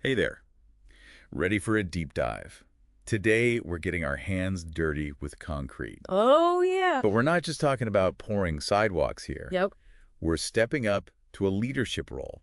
Hey there. Ready for a deep dive? Today, we're getting our hands dirty with concrete. Oh, yeah. But we're not just talking about pouring sidewalks here. Yep. We're stepping up to a leadership role.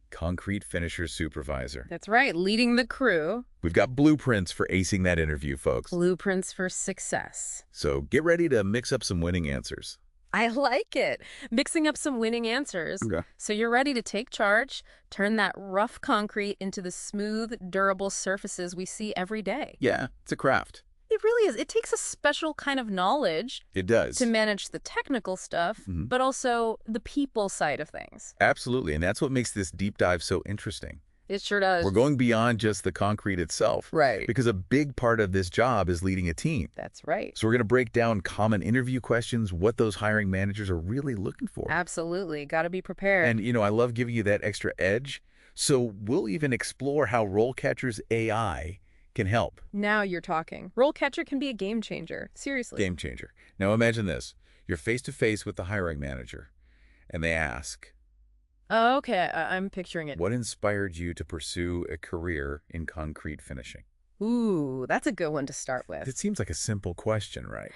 Concrete Finisher Supervisor. That's right. Leading the crew. We've got blueprints for acing that interview, folks. Blueprints for success. So get ready to mix up some winning answers. I like it. Mixing up some winning answers. Okay. So you're ready to take charge, turn that rough concrete into the smooth, durable surfaces we see every day. Yeah, it's a craft. It really is. It takes a special kind of knowledge It does. to manage the technical stuff, but also the people side of things. Absolutely, and that's what makes this deep dive so interesting. It sure does. We're going beyond just the concrete itself. Right. Because a big part of this job is leading a team. That's right. So we're going to break down common interview questions, what those hiring managers are really looking for. Absolutely. Got to be prepared. And, I love giving you that extra edge. So we'll even explore how RoleCatcher's AI can help. Now you're talking. RoleCatcher can be a game changer. Seriously. Game changer. Now imagine this. You're face-to-face with the hiring manager, and they ask, Oh, okay. I'm picturing it. what inspired you to pursue a career in concrete finishing? Ooh, that's a good one to start with. It seems like a simple question, right?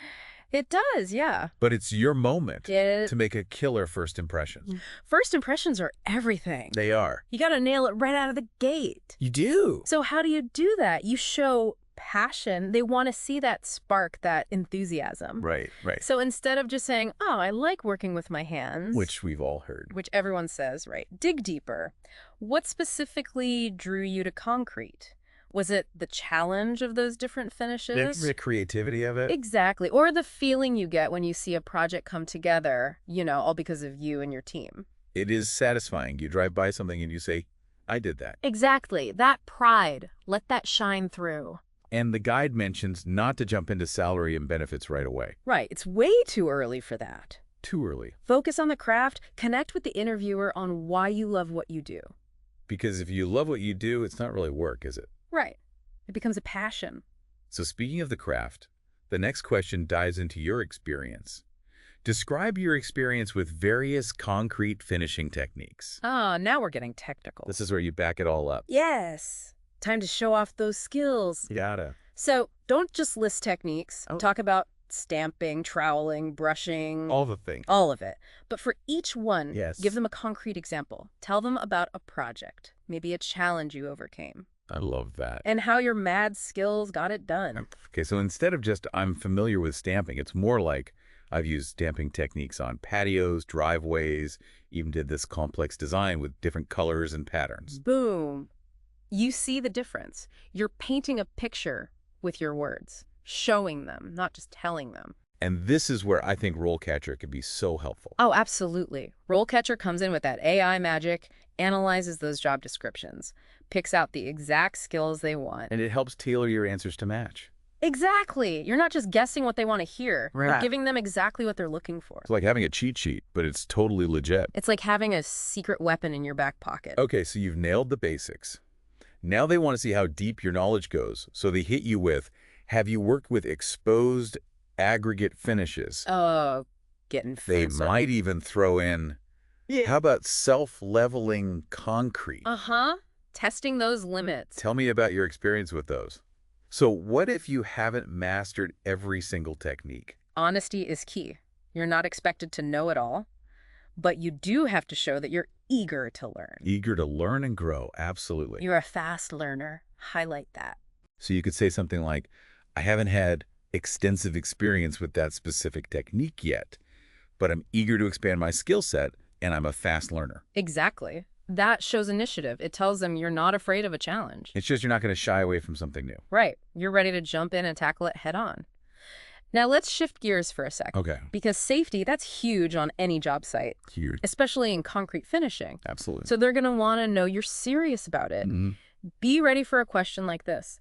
It does, yeah. But it's your moment Get to make a killer first impression. First impressions are everything. They are. You got to nail it right out of the gate. You do. So how do you do that? You show passion. They want to see that spark, that enthusiasm. Right. So instead of just saying, oh, I like working with my hands. Which we've all heard. Which everyone says, right? Dig deeper. What specifically drew you to concrete? Was it the challenge of those different finishes? The creativity of it. Exactly. Or the feeling you get when you see a project come together, all because of you and your team. It is satisfying. You drive by something and you say, I did that. Exactly. That pride. Let that shine through. And the guide mentions not to jump into salary and benefits right away. Right. It's way too early for that. Too early. Focus on the craft. Connect with the interviewer on why you love what you do. Because if you love what you do, it's not really work, is it? Right. It becomes a passion. So speaking of the craft, the next question dives into your experience. Describe your experience with various concrete finishing techniques. Ah, now we're getting technical. This is where you back it all up. Yes. Time to show off those skills. You gotta. So don't just list techniques. Oh. Talk about stamping, troweling, brushing. All the things. All of it. But for each one, Yes. give them a concrete example. Tell them about a project, maybe a challenge you overcame, I love that. and how your mad skills got it done. Okay, so instead of just I'm familiar with stamping, it's more like I've used stamping techniques on patios, driveways, even did this complex design with different colors and patterns. Boom. You see the difference. You're painting a picture with your words, showing them, not just telling them. And this is where I think RoleCatcher can be so helpful. Oh, absolutely. RoleCatcher comes in with that AI magic, analyzes those job descriptions, picks out the exact skills they want. And it helps tailor your answers to match. Exactly. You're not just guessing what they want to hear. You're Right. giving them exactly what they're looking for. It's like having a cheat sheet, but it's totally legit. It's like having a secret weapon in your back pocket. Okay, so you've nailed the basics. Now they want to see how deep your knowledge goes. So they hit you with, have you worked with exposed aggregate finishes? Oh, getting They fancy. might even throw in, how about self-leveling concrete? Uh-huh. Testing those limits. Tell me about your experience with those. So what if you haven't mastered every single technique? Honesty is key. You're not expected to know it all, but you do have to show that you're eager to learn. Eager to learn and grow, absolutely. You're a fast learner. Highlight that. So you could say something like, I haven't had extensive experience with that specific technique yet, but I'm eager to expand my skill set and I'm a fast learner. Exactly. That shows initiative. It tells them you're not afraid of a challenge. It's just you're not going to shy away from something new. Right. You're ready to jump in and tackle it head on. Now let's shift gears for a sec. Okay. Because safety, that's huge on any job site, Huge. especially in concrete finishing. Absolutely. So they're going to want to know you're serious about it. Be ready for a question like this.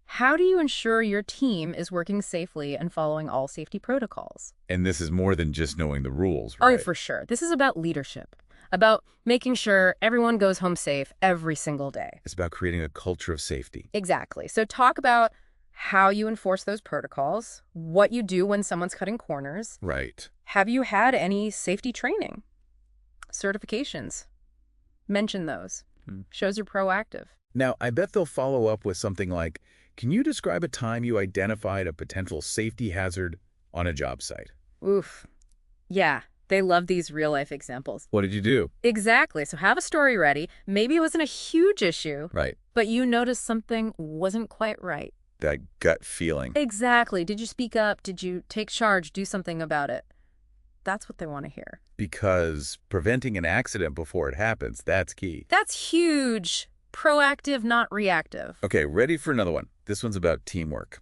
How do you ensure your team is working safely and following all safety protocols? And this is more than just knowing the rules, right? Oh, for sure. This is about leadership, about making sure everyone goes home safe every single day. It's about creating a culture of safety. Exactly. So talk about how you enforce those protocols, what you do when someone's cutting corners. Right. Have you had any safety training? Certifications? Mention those. Shows you're proactive. Now, I bet they'll follow up with something like, can you describe a time you identified a potential safety hazard on a job site? Oof. Yeah, they love these real-life examples. What did you do? Exactly. So have a story ready. Maybe it wasn't a huge issue, Right. but you noticed something wasn't quite right. That gut feeling. Exactly. Did you speak up? Did you take charge? Do something about it? That's what they want to hear. Because preventing an accident before it happens, that's key. That's huge. Proactive, not reactive. Okay, ready for another one. This one's about teamwork.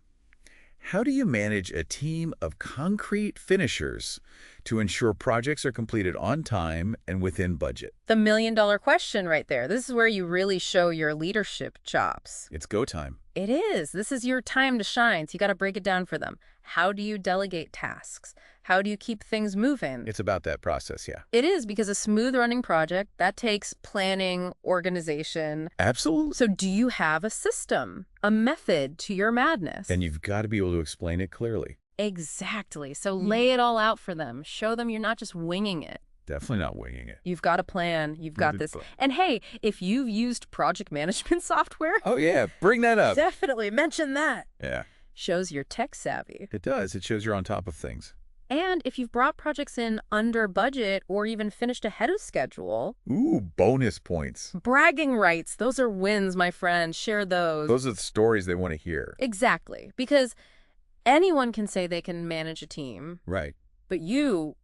How do you manage a team of concrete finishers to ensure projects are completed on time and within budget? The million-dollar question right there. This is where you really show your leadership chops. It's go time. It is. This is your time to shine, so you got to break it down for them. How do you delegate tasks? How do you keep things moving? It's about that process, yeah. It is, because a smooth-running project, that takes planning, organization. Absolutely. So do you have a system, a method to your madness? And you've got to be able to explain it clearly. Exactly. So lay it all out for them. Show them you're not just winging it. Definitely not winging it. You've got a plan. You've got this. And hey, if you've used project management software, Oh, yeah. Bring that up. definitely mention that. Yeah, Shows you're tech savvy. it does. It shows you're on top of things. And if you've brought projects in under budget or even finished ahead of schedule, Ooh, bonus points. bragging rights, those are wins, my friend. Share those. Those are the stories they want to hear. Exactly. Because anyone can say they can manage a team, Right. but you've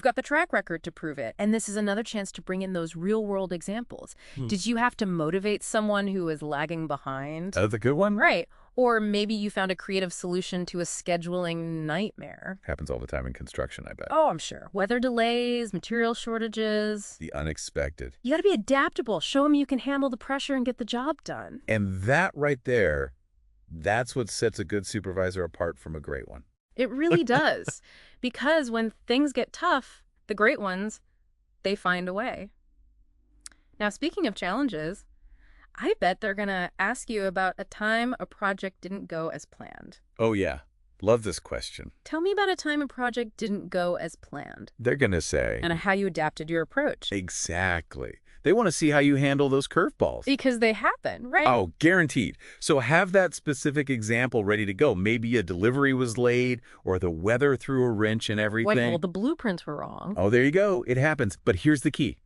got the track record to prove it. And this is another chance to bring in those real-world examples. Did you have to motivate someone who is lagging behind? That's a good one. Right. Or maybe you found a creative solution to a scheduling nightmare. Happens all the time in construction, I bet. Oh, I'm sure. Weather delays, material shortages. The unexpected. You got to be adaptable. Show them you can handle the pressure and get the job done. And that right there, that's what sets a good supervisor apart from a great one. It really does. Because when things get tough, the great ones, they find a way. Now, speaking of challenges, I bet they're going to ask you about a time a project didn't go as planned. Oh, yeah. Love this question. Tell me about a time a project didn't go as planned They're going to say, and how you adapted your approach. exactly. They want to see how you handle those curveballs. Because they happen, right? Oh, guaranteed. So have that specific example ready to go. Maybe a delivery was late or the weather threw a wrench in everything. Well, the blueprints were wrong. Oh, there you go. It happens. But here's the key.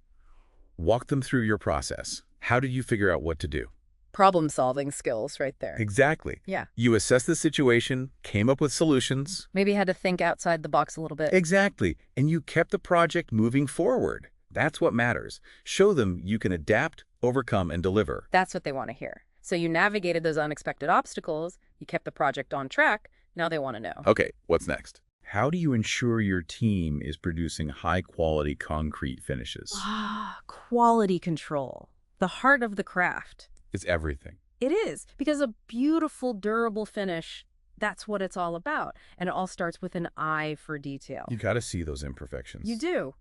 Walk them through your process. How did you figure out what to do? Problem-solving skills right there. Exactly. Yeah. You assessed the situation, came up with solutions. Maybe had to think outside the box a little bit. Exactly. And you kept the project moving forward. That's what matters. Show them you can adapt, overcome, and deliver. That's what they want to hear. So you navigated those unexpected obstacles, you kept the project on track, now they want to know. Okay, what's next? How do you ensure your team is producing high-quality concrete finishes? Quality control. The heart of the craft. It's everything. It is, because a beautiful, durable finish, that's what it's all about. And it all starts with an eye for detail. You got to see those imperfections. You do.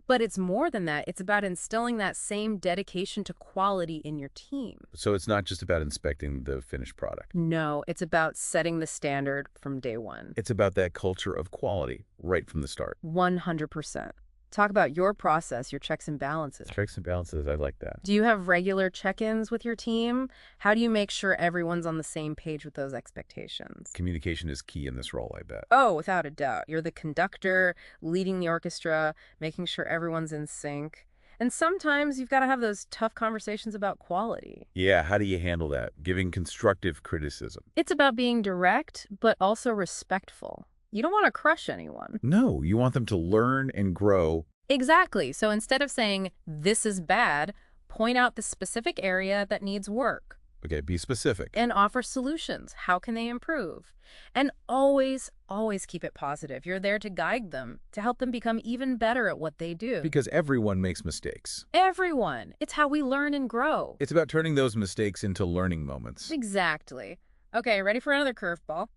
But it's more than that. It's about instilling that same dedication to quality in your team. So it's not just about inspecting the finished product. No, it's about setting the standard from day one. It's about that culture of quality right from the start. 100%. Talk about your process, your checks and balances. Checks and balances, I like that. Do you have regular check-ins with your team? How do you make sure everyone's on the same page with those expectations? Communication is key in this role, I bet. Oh, without a doubt. You're the conductor, leading the orchestra, making sure everyone's in sync. And sometimes you've got to have those tough conversations about quality. Yeah, how do you handle that? Giving constructive criticism. It's about being direct, but also respectful. You don't want to crush anyone. No, you want them to learn and grow. Exactly. So instead of saying, this is bad, point out the specific area that needs work. Okay, be specific. And offer solutions. How can they improve? And always, always keep it positive. You're there to guide them, to help them become even better at what they do. Because everyone makes mistakes. Everyone. It's how we learn and grow. It's about turning those mistakes into learning moments. Exactly. Okay, ready for another curveball?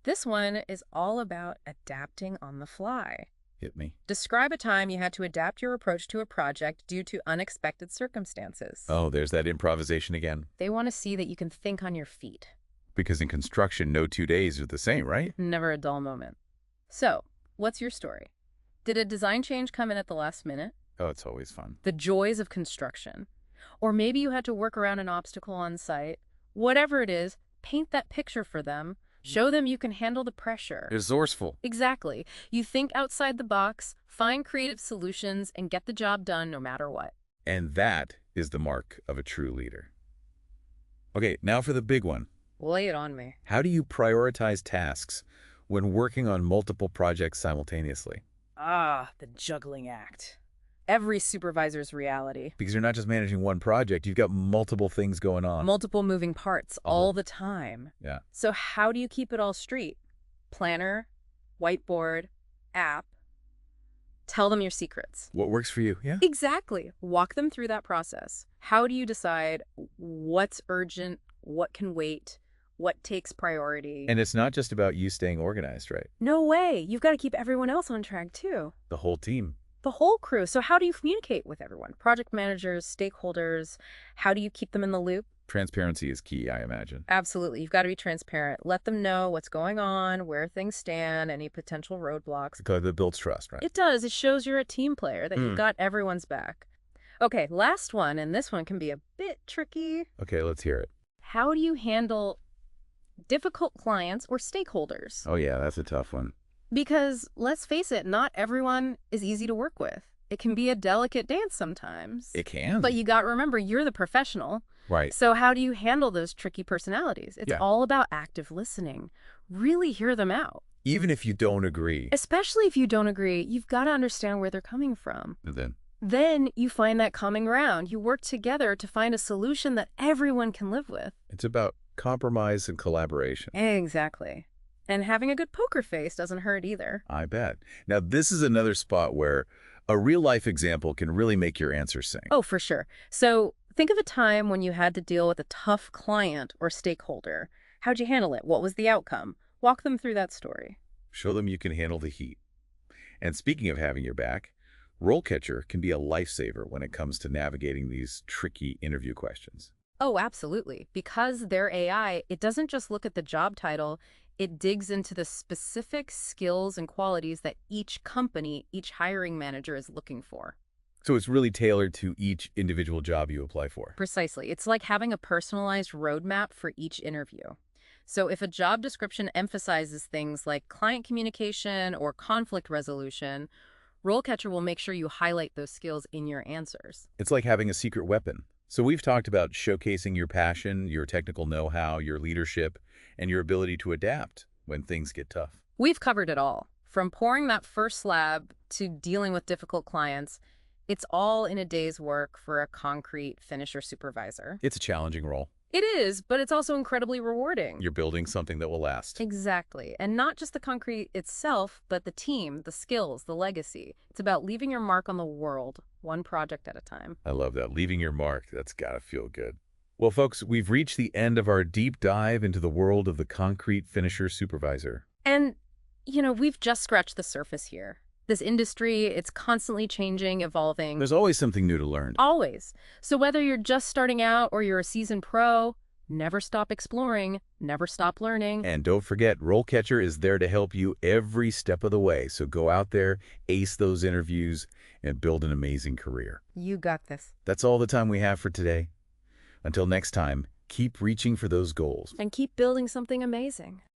This one is all about adapting on the fly. Hit me. Describe a time you had to adapt your approach to a project due to unexpected circumstances. Oh, there's that improvisation again. They want to see that you can think on your feet. Because in construction, no 2 days are the same, right? Never a dull moment. So, what's your story? Did a design change come in at the last minute? Oh, it's always fun. The joys of construction. Or maybe you had to work around an obstacle on site. Whatever it is, paint that picture for them. Show them you can handle the pressure. Resourceful. Exactly. You think outside the box, find creative solutions, and get the job done no matter what. And that is the mark of a true leader. Okay, now for the big one. Lay it on me. How do you prioritize tasks when working on multiple projects simultaneously? Ah, the juggling act. Every supervisor's reality. Because you're not just managing one project, you've got multiple things going on. Multiple moving parts all the time. Yeah. So how do you keep it all straight? Planner, whiteboard, app. Tell them your secrets. What works for you? Yeah. Exactly. Walk them through that process. How do you decide what's urgent, what can wait, what takes priority? And it's not just about you staying organized, right? No way. You've got to keep everyone else on track, too. The whole team. The whole crew. So how do you communicate with everyone? Project managers, stakeholders, how do you keep them in the loop? Transparency is key, I imagine. Absolutely. You've got to be transparent. Let them know what's going on, where things stand, any potential roadblocks. Because it builds trust, right? It does. It shows you're a team player, that you've got everyone's back. Okay, last one, and this one can be a bit tricky. Okay, let's hear it. How do you handle difficult clients or stakeholders? Oh yeah, that's a tough one. Because, let's face it, not everyone is easy to work with. It can be a delicate dance sometimes. It can. But you got to remember, you're the professional. Right. So how do you handle those tricky personalities? It's Yeah. all about active listening. Really hear them out. Even if you don't agree. Especially if you don't agree, you've got to understand where they're coming from. And Then you find that common ground. You work together to find a solution that everyone can live with. it's about compromise and collaboration. Exactly. And having a good poker face doesn't hurt either. I bet. Now, this is another spot where a real-life example can really make your answer sing. Oh, for sure. So think of a time when you had to deal with a tough client or stakeholder. How'd you handle it? What was the outcome? Walk them through that story. Show them you can handle the heat. And speaking of having your back, RoleCatcher can be a lifesaver when it comes to navigating these tricky interview questions. Oh, absolutely. Because they're AI, it doesn't just look at the job title, it digs into the specific skills and qualities that each company, each hiring manager is looking for. So it's really tailored to each individual job you apply for. Precisely. It's like having a personalized roadmap for each interview. So if a job description emphasizes things like client communication or conflict resolution, RoleCatcher will make sure you highlight those skills in your answers. It's like having a secret weapon. So we've talked about showcasing your passion, your technical know-how, your leadership, and your ability to adapt when things get tough. We've covered it all. From pouring that first slab to dealing with difficult clients, it's all in a day's work for a concrete finisher supervisor. It's a challenging role. It is, but it's also incredibly rewarding. You're building something that will last. Exactly. And not just the concrete itself, but the team, the skills, the legacy. It's about leaving your mark on the world, one project at a time. I love that. Leaving your mark. That's got to feel good. Well, folks, we've reached the end of our deep dive into the world of the Concrete Finisher Supervisor. And, we've just scratched the surface here. This industry, it's constantly changing, evolving. There's always something new to learn. Always. So whether you're just starting out or you're a seasoned pro, never stop exploring, never stop learning. And don't forget, RoleCatcher is there to help you every step of the way. So go out there, ace those interviews, and build an amazing career. You got this. That's all the time we have for today. Until next time, keep reaching for those goals. And keep building something amazing.